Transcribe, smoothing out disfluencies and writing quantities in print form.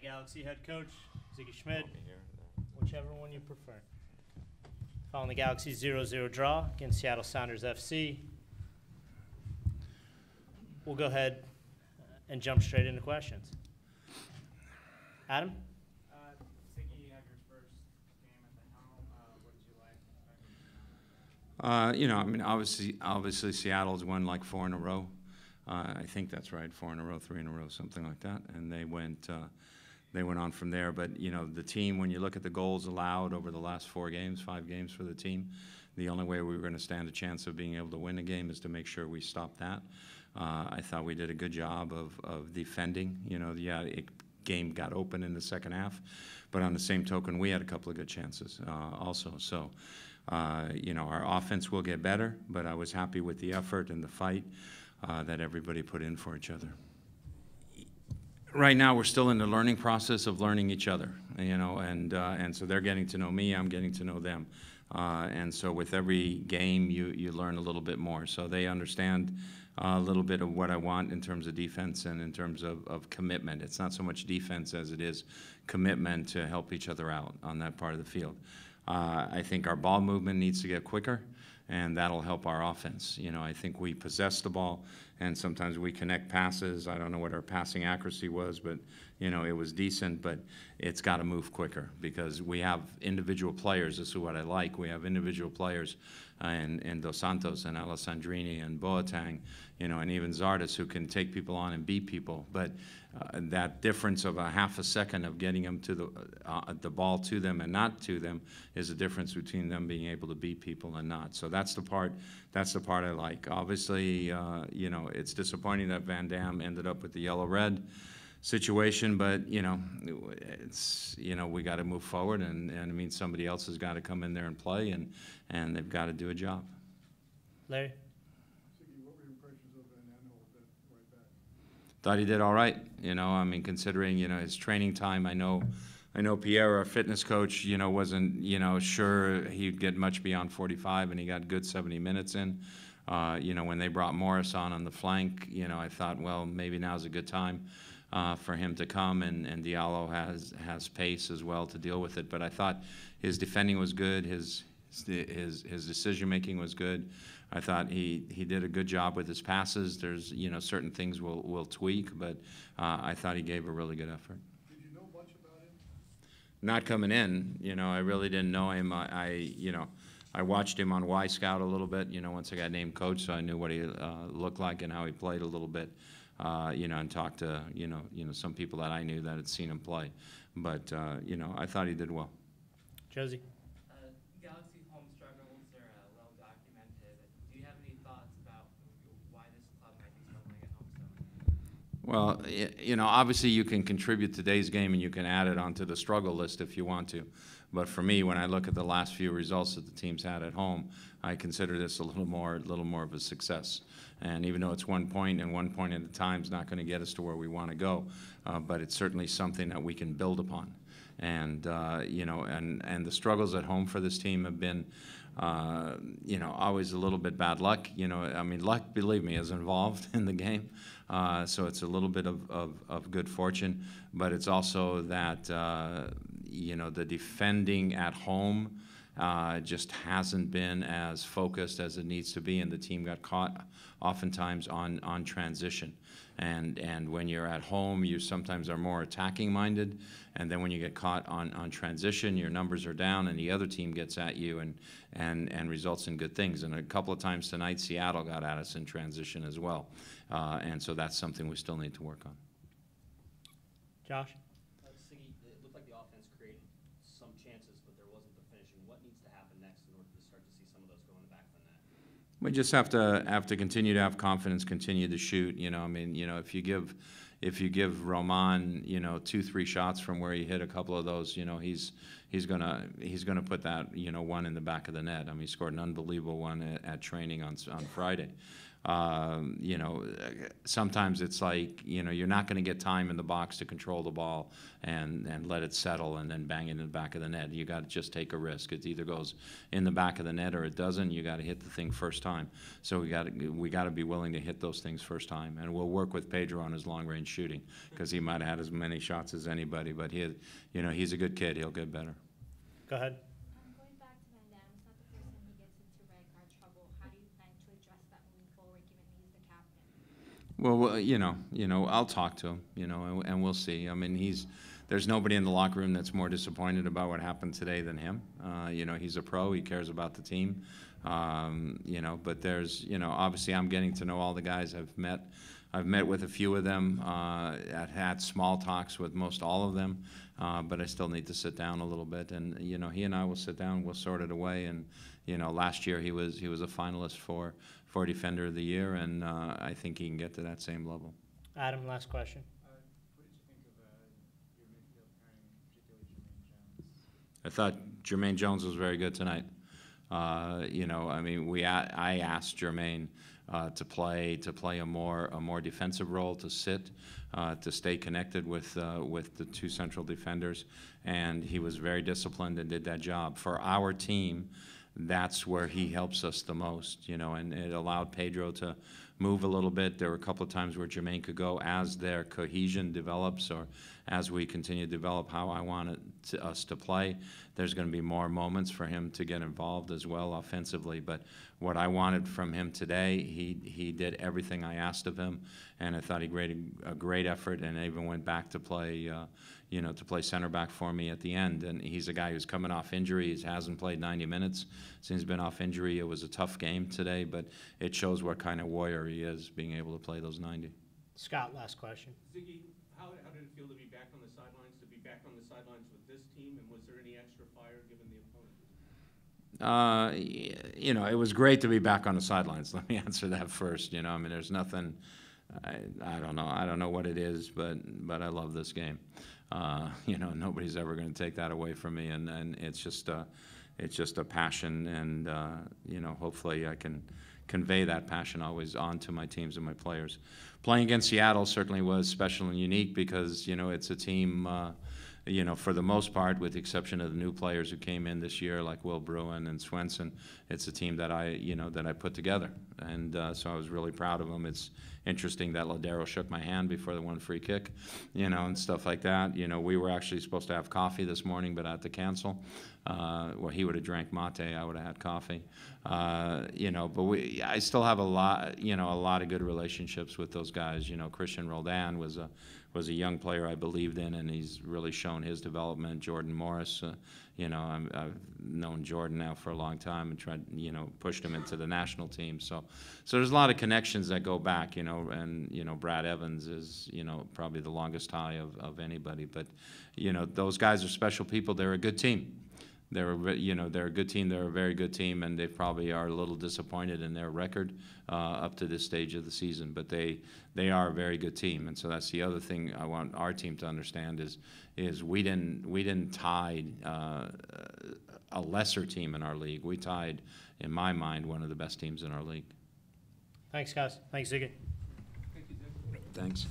Galaxy head coach, Sigi Schmid, whichever one you prefer. Following the Galaxy 0-0 draw against Seattle Sounders FC, we'll go ahead and jump straight into questions. Adam? Sigi, you had your first game at the helm. What did you like? Obviously Seattle's won like 4 in a row. I think that's right, 4 in a row, 3 in a row, something like that. And they went on from there. But, the team, when you look at the goals allowed over the last 5 games for the team, the only way we were going to stand a chance of being able to win a game is to make sure we stop that. I thought we did a good job of defending. Game got open in the second half, but on the same token, we had a couple of good chances also. So, our offense will get better, but I was happy with the effort and the fight that everybody put in for each other. Right now, we're still in the learning process of learning each other, and so they're getting to know me, I'm getting to know them. And so with every game, you learn a little bit more. So they understand a little bit of what I want in terms of defense and in terms of commitment. It's not so much defense as it is commitment to help each other out on that part of the field. I think our ball movement needs to get quicker, and that'll help our offense. I think we possess the ball, and sometimes we connect passes. I don't know what our passing accuracy was, but, it was decent, but it's got to move quicker because we have individual players. This is what I like. We have individual players in Dos Santos and Alessandrini and Boateng, and even Zardes who can take people on and beat people. But that difference of a half a second of getting them to the ball to them and not to them is the difference between them being able to beat people and not. So that's the part I like. Obviously, it's disappointing that Van Dam ended up with the yellow-red situation, but it's we got to move forward, and it means somebody else has got to come in there and play, and they've got to do a job. Larry? Sigi, what were your impressions of Van Dam at right back? Thought he did all right. Considering his training time, I know Pierre, our fitness coach, wasn't sure he'd get much beyond 45, and he got good 70 minutes in. When they brought Morris on the flank, I thought, well, maybe now's a good time for him to come, and Diallo has pace as well to deal with it. But I thought his defending was good, his decision making was good. I thought he did a good job with his passes. There's certain things we'll tweak, but I thought he gave a really good effort. Did you know much about him? Not coming in, I really didn't know him. I watched him on Y Scout a little bit, once I got named coach, so I knew what he looked like and how he played a little bit, and talked to, some people that I knew that had seen him play. But, I thought he did well. Josie? Galaxy home struggles are well documented. Do you have any thoughts about why this club might be struggling at home so much? Well, obviously you can contribute today's game and you can add it onto the struggle list if you want to. But for me, when I look at the last few results that the team's had at home, I consider this a little more of a success. And even though it's 1 point and 1 point at a time is not going to get us to where we want to go, but it's certainly something that we can build upon. And and the struggles at home for this team have been, always a little bit bad luck. Luck, believe me, is involved in the game. So it's a little bit of good fortune, but it's also that the defending at home just hasn't been as focused as it needs to be, and the team got caught oftentimes on transition. And when you're at home, you sometimes are more attacking minded, and then when you get caught on transition, your numbers are down, and the other team gets at you and results in good things. And a couple of times tonight, Seattle got at us in transition as well, and so that's something we still need to work on. Josh? Sigi, it looked like the offense created some chances, but there wasn't the finishing. What needs to happen next in order to start to see some of those go in the back of the net? We just have to continue to have confidence, continue to shoot. If you give Roman 2-3 shots from where he hit a couple of those, he's gonna put that one in the back of the net. He scored an unbelievable one at training on Friday. You know, sometimes it's like, you know, you're not going to get time in the box to control the ball and let it settle and then bang it in the back of the net. You got to just take a risk. It either goes in the back of the net or it doesn't. You got to hit the thing first time. So we got to be willing to hit those things first time. And we'll work with Pedro on his long range shooting because he might have had as many shots as anybody. But he, you know, he's a good kid. He'll get better. Go ahead. Going back to Van Dam, it's not the first time he gets into red card trouble. How do you plan to address that moving forward, given he's the captain? Well, you know, I'll talk to him, you know, and we'll see. I mean, there's nobody in the locker room that's more disappointed about what happened today than him. You know, he's a pro. He cares about the team. You know, but there's, you know, obviously I'm getting to know all the guys I've met with a few of them. I've had small talks with most all of them, but I still need to sit down a little bit. And you know, he and I will sit down. We'll sort it away. And you know, last year he was a finalist for Defender of the Year, and I think he can get to that same level. Adam, last question. What did you think of your midfield pairing, particularly Jermaine Jones? I thought Jermaine Jones was very good tonight. You know, I mean, I asked Jermaine to play a more defensive role, to sit, to stay connected with the two central defenders, and he was very disciplined and did that job. For our team, that's where he helps us the most, you know, and it allowed Pedro to move a little bit. There were a couple of times where Jermaine could go as their cohesion develops or as we continue to develop how I want us to play. There's going to be more moments for him to get involved as well offensively. But what I wanted from him today, he did everything I asked of him, and I thought he made a great effort, and even went back to play, you know, to play center back for me at the end. And he's a guy who's coming off injury. He hasn't played 90 minutes since he's been off injury. It was a tough game today, but it shows what kind of warrior he is, being able to play those 90. Scott, last question. Ziggy, how did it feel to be back on the sidelines, with this team, and was there any extra fire given the opponent? You know, it was great to be back on the sidelines. Let me answer that first. You know, I mean, there's nothing. I don't know. I don't know what it is, but I love this game. You know, nobody's ever going to take that away from me, and it's just a passion, and you know, hopefully I can convey that passion always on to my teams and my players. Playing against Seattle certainly was special and unique because, you know, it's a team, you know, for the most part, with the exception of the new players who came in this year, like Will Bruin and Swenson, it's a team that I put together. And so I was really proud of them. It's interesting that Ladero shook my hand before the one free kick, you know, and stuff like that. You know, we were actually supposed to have coffee this morning, but I had to cancel. Well, he would have drank mate, I would have had coffee. You know, but I still have a lot of good relationships with those guys. You know, Christian Roldan was a young player I believed in, and he's really shown his development. Jordan Morris, you know, I've known Jordan now for a long time and tried, you know, pushed him into the national team. So there's a lot of connections that go back, you know, and, you know, Brad Evans is, you know, probably the longest tie of anybody. But, you know, those guys are special people. They're a good team. They're a good team. They're a very good team, and they probably are a little disappointed in their record up to this stage of the season. But they are a very good team, and so that's the other thing I want our team to understand is we didn't tie a lesser team in our league. We tied, in my mind, one of the best teams in our league. Thanks, guys. Thanks, Ziggy. Thank you, Ziggy. Thanks.